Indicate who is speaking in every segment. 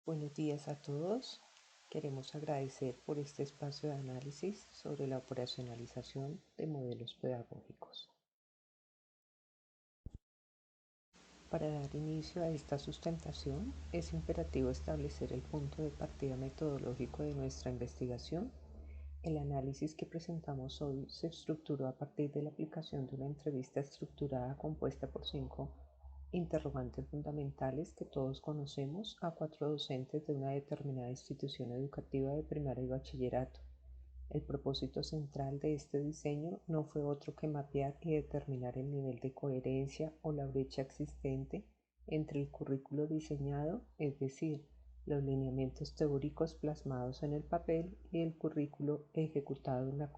Speaker 1: Buenos días a todos. Queremos agradecer por este espacio de análisis sobre la operacionalización de modelos pedagógicos. Para dar inicio a esta sustentación, es imperativo establecer el punto de partida metodológico de nuestra investigación. El análisis que presentamos hoy se estructuró a partir de la aplicación de una entrevista estructurada compuesta por 5 interrogantes fundamentales que todos conocemos a 4 docentes de una determinada institución educativa de primaria y bachillerato. El propósito central de este diseño no fue otro que mapear y determinar el nivel de coherencia o la brecha existente entre el currículo diseñado, es decir, los lineamientos teóricos plasmados en el papel, y el currículo ejecutado en la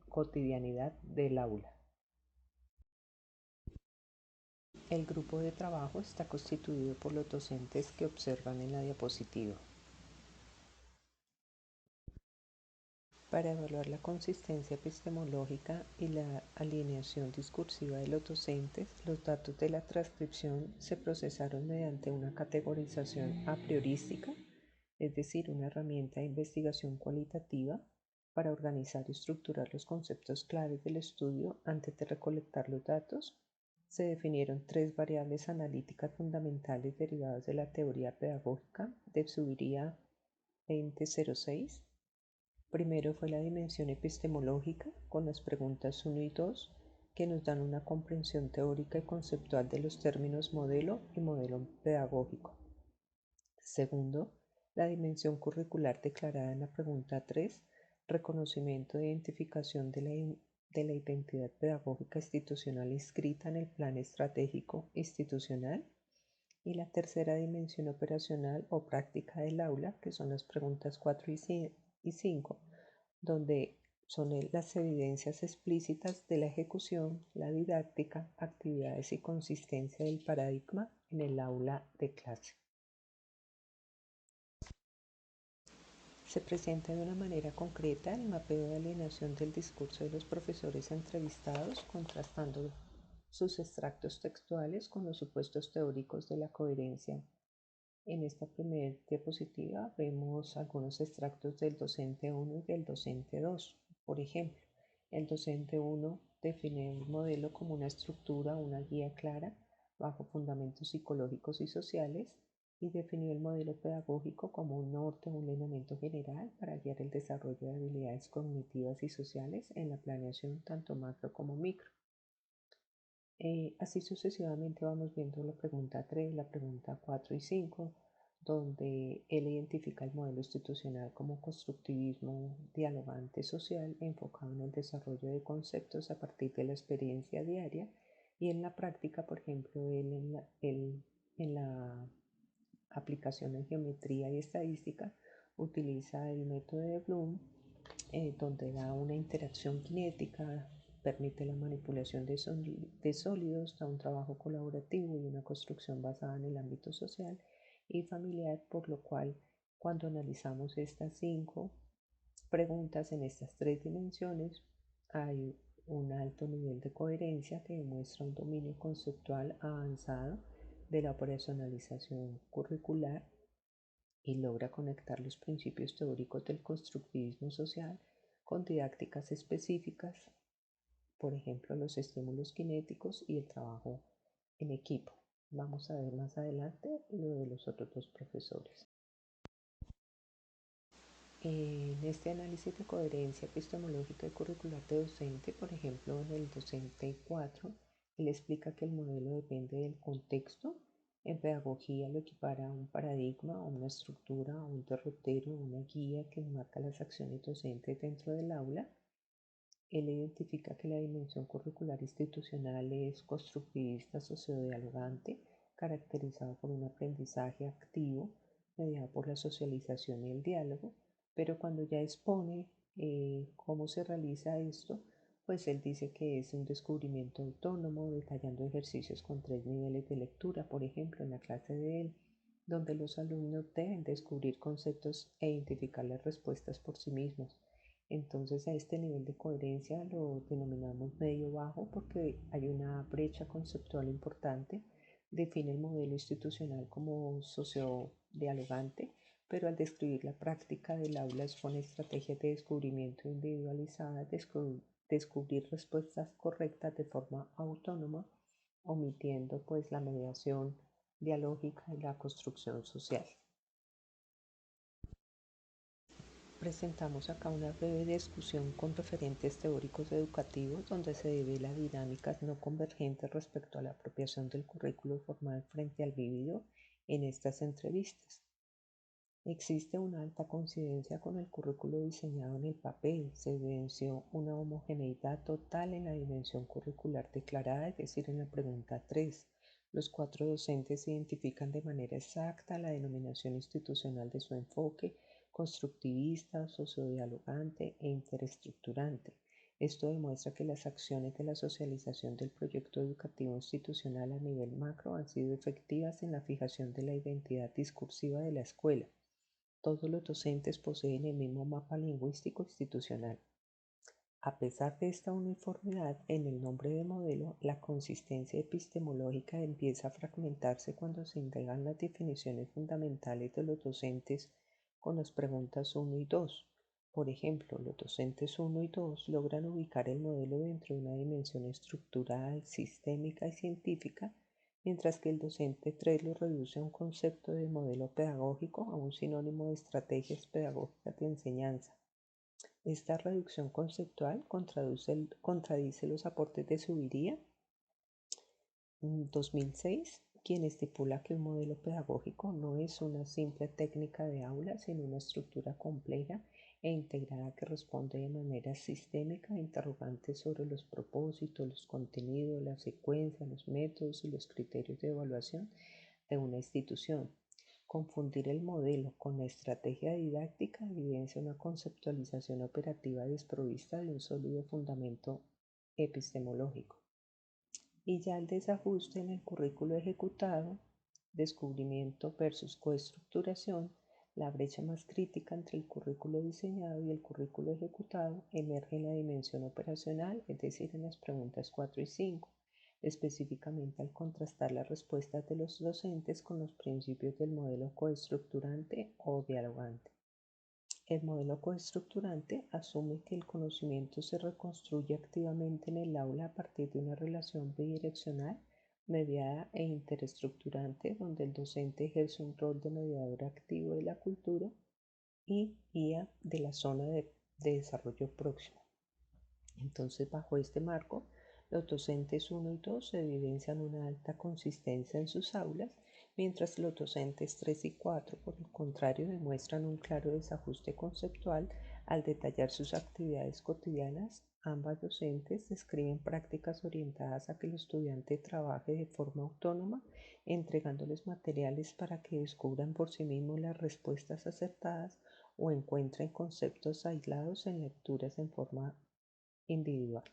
Speaker 1: cotidianidad del aula. El grupo de trabajo está constituido por los docentes que observan en la diapositiva. Para evaluar la consistencia epistemológica y la alineación discursiva de los docentes, los datos de la transcripción se procesaron mediante una categorización a priorística, es decir, una herramienta de investigación cualitativa para organizar y estructurar los conceptos claves del estudio. Antes de recolectar los datos, se definieron 3 variables analíticas fundamentales derivadas de la teoría pedagógica de Zuviría 2006. Primero fue la dimensión epistemológica, con las preguntas 1 y 2, que nos dan una comprensión teórica y conceptual de los términos modelo y modelo pedagógico. Segundo, la dimensión curricular declarada en la pregunta 3, reconocimiento e identificación de la identidad pedagógica institucional inscrita en el plan estratégico institucional. Y la tercera dimensión operacional o práctica del aula, que son las preguntas 4 y 5, donde son las evidencias explícitas de la ejecución, la didáctica, actividades y consistencia del paradigma en el aula de clase. Se presenta de una manera concreta el mapeo de alienación del discurso de los profesores entrevistados, contrastando sus extractos textuales con los supuestos teóricos de la coherencia. En esta primera diapositiva vemos algunos extractos del docente 1 y del docente 2. Por ejemplo, el docente 1 define el modelo como una estructura, una guía clara, bajo fundamentos psicológicos y sociales, y definió el modelo pedagógico como un norte, un lineamiento general para guiar el desarrollo de habilidades cognitivas y sociales en la planeación tanto macro como micro. Así sucesivamente vamos viendo la pregunta 3, la pregunta 4 y 5, donde él identifica el modelo institucional como constructivismo dialogante social enfocado en el desarrollo de conceptos a partir de la experiencia diaria, y en la práctica, por ejemplo, él en la aplicación en geometría y estadística utiliza el método de Bloom, donde da una interacción cinética, permite la manipulación de sólidos, da un trabajo colaborativo y una construcción basada en el ámbito social y familiar, por lo cual cuando analizamos estas 5 preguntas en estas 3 dimensiones hay un alto nivel de coherencia que demuestra un dominio conceptual avanzado de la operacionalización curricular y logra conectar los principios teóricos del constructivismo social con didácticas específicas, por ejemplo, los estímulos cinéticos y el trabajo en equipo. Vamos a ver más adelante lo de los otros 2 profesores. En este análisis de coherencia epistemológica y curricular de docente, por ejemplo, en el docente 4, él explica que el modelo depende del contexto. En pedagogía lo equipara a un paradigma, a una estructura, a un derrotero, una guía que enmarca las acciones docentes dentro del aula. Él identifica que la dimensión curricular institucional es constructivista sociodialogante, caracterizado por un aprendizaje activo mediado por la socialización y el diálogo, pero cuando ya expone cómo se realiza esto, pues él dice que es un descubrimiento autónomo, detallando ejercicios con 3 niveles de lectura, por ejemplo, en la clase de él, donde los alumnos deben descubrir conceptos e identificar las respuestas por sí mismos. Entonces a este nivel de coherencia lo denominamos medio bajo porque hay una brecha conceptual importante. Define el modelo institucional como sociodialogante pero al describir la práctica del aula con estrategias de descubrimiento individualizada, descubrir respuestas correctas de forma autónoma, omitiendo pues la mediación dialógica y la construcción social. Presentamos acá una breve discusión con referentes teóricos educativos donde se devela dinámicas no convergentes respecto a la apropiación del currículo formal frente al vivido en estas entrevistas. Existe una alta coincidencia con el currículo diseñado en el papel. Se evidenció una homogeneidad total en la dimensión curricular declarada, es decir, en la pregunta 3. Los 4 docentes identifican de manera exacta la denominación institucional de su enfoque constructivista, sociodialogante e interestrukturante. Esto demuestra que las acciones de la socialización del proyecto educativo institucional a nivel macro han sido efectivas en la fijación de la identidad discursiva de la escuela. Todos los docentes poseen el mismo mapa lingüístico institucional. A pesar de esta uniformidad en el nombre de modelo, la consistencia epistemológica empieza a fragmentarse cuando se integran las definiciones fundamentales de los docentes con las preguntas 1 y 2. Por ejemplo, los docentes 1 y 2 logran ubicar el modelo dentro de una dimensión estructural, sistémica y científica, mientras que el docente 3 lo reduce a un concepto de modelo pedagógico, a un sinónimo de estrategias pedagógicas de enseñanza. Esta reducción conceptual contradice los aportes de Zuviría, 2006, quien estipula que un modelo pedagógico no es una simple técnica de aula, sino una estructura compleja e integrada que responde de manera sistémica a interrogantes sobre los propósitos, los contenidos, la secuencia, los métodos y los criterios de evaluación de una institución. Confundir el modelo con la estrategia didáctica evidencia una conceptualización operativa desprovista de un sólido fundamento epistemológico. Y ya el desajuste en el currículo ejecutado, descubrimiento versus coestructuración, la brecha más crítica entre el currículo diseñado y el currículo ejecutado emerge en la dimensión operacional, es decir, en las preguntas 4 y 5, específicamente al contrastar las respuestas de los docentes con los principios del modelo coestructurante o dialogante. El modelo coestructurante asume que el conocimiento se reconstruye activamente en el aula a partir de una relación bidireccional, mediada e interestrukturante, donde el docente ejerce un rol de mediador activo de la cultura y guía de la zona de desarrollo próximo. Entonces, bajo este marco, los docentes 1 y 2 evidencian una alta consistencia en sus aulas, mientras los docentes 3 y 4, por el contrario, demuestran un claro desajuste conceptual al detallar sus actividades cotidianas. Ambas docentes describen prácticas orientadas a que el estudiante trabaje de forma autónoma, entregándoles materiales para que descubran por sí mismos las respuestas acertadas o encuentren conceptos aislados en lecturas en forma individual.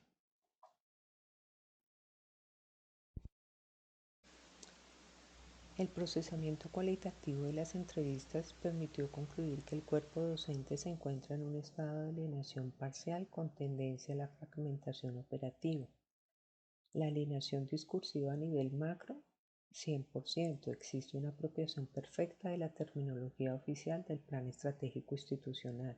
Speaker 1: El procesamiento cualitativo de las entrevistas permitió concluir que el cuerpo docente se encuentra en un estado de alienación parcial con tendencia a la fragmentación operativa. La alienación discursiva a nivel macro, 100%. Existe una apropiación perfecta de la terminología oficial del Plan Estratégico Institucional.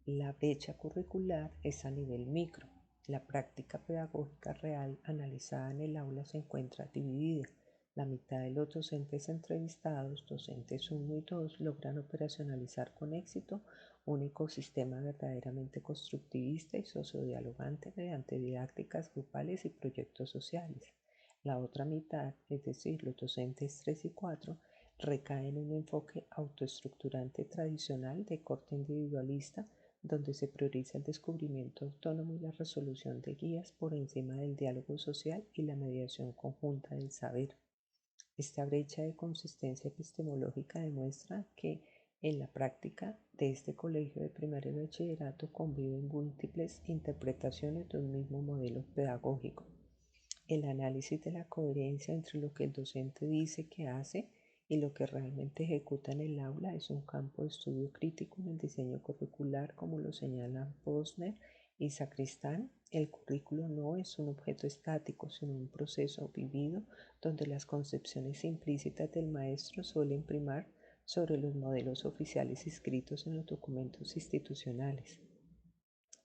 Speaker 1: La brecha curricular es a nivel micro. La práctica pedagógica real analizada en el aula se encuentra dividida. La mitad de los docentes entrevistados, docentes 1 y 2, logran operacionalizar con éxito un ecosistema verdaderamente constructivista y sociodialogante mediante didácticas grupales y proyectos sociales. La otra mitad, es decir, los docentes 3 y 4, recaen en un enfoque autoestructurante tradicional de corte individualista, donde se prioriza el descubrimiento autónomo y la resolución de guías por encima del diálogo social y la mediación conjunta del saber. Esta brecha de consistencia epistemológica demuestra que en la práctica de este colegio de primaria y bachillerato conviven múltiples interpretaciones de un mismo modelo pedagógico. El análisis de la coherencia entre lo que el docente dice que hace y lo que realmente ejecuta en el aula es un campo de estudio crítico en el diseño curricular, como lo señalan Posner y Sacristán. El currículo no es un objeto estático, sino un proceso vivido donde las concepciones implícitas del maestro suelen primar sobre los modelos oficiales inscritos en los documentos institucionales.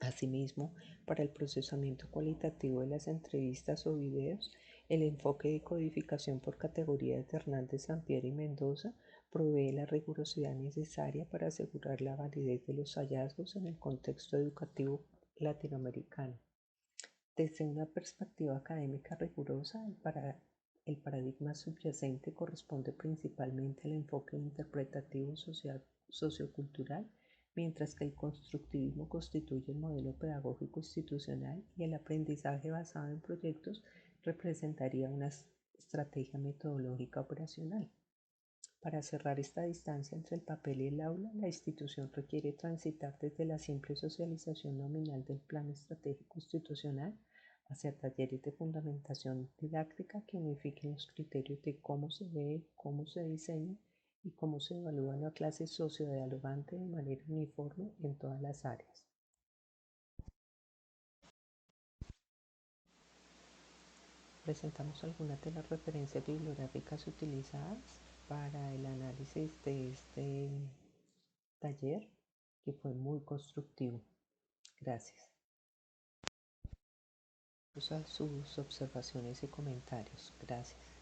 Speaker 1: Asimismo, para el procesamiento cualitativo de las entrevistas o videos, el enfoque de codificación por categorías de Hernández, Sampieri y Mendoza provee la rigurosidad necesaria para asegurar la validez de los hallazgos en el contexto educativo latinoamericano. Desde una perspectiva académica rigurosa, el paradigma subyacente corresponde principalmente al enfoque interpretativo sociocultural, mientras que el constructivismo constituye el modelo pedagógico institucional y el aprendizaje basado en proyectos representaría una estrategia metodológica operacional. Para cerrar esta distancia entre el papel y el aula, la institución requiere transitar desde la simple socialización nominal del plan estratégico institucional hacia talleres de fundamentación didáctica que unifiquen los criterios de cómo se ve, cómo se diseña y cómo se evalúa una clase sociodialogante de manera uniforme en todas las áreas. Presentamos algunas de las referencias bibliográficas utilizadas para el análisis de este taller, que fue muy constructivo. Gracias. A sus observaciones y comentarios. Gracias.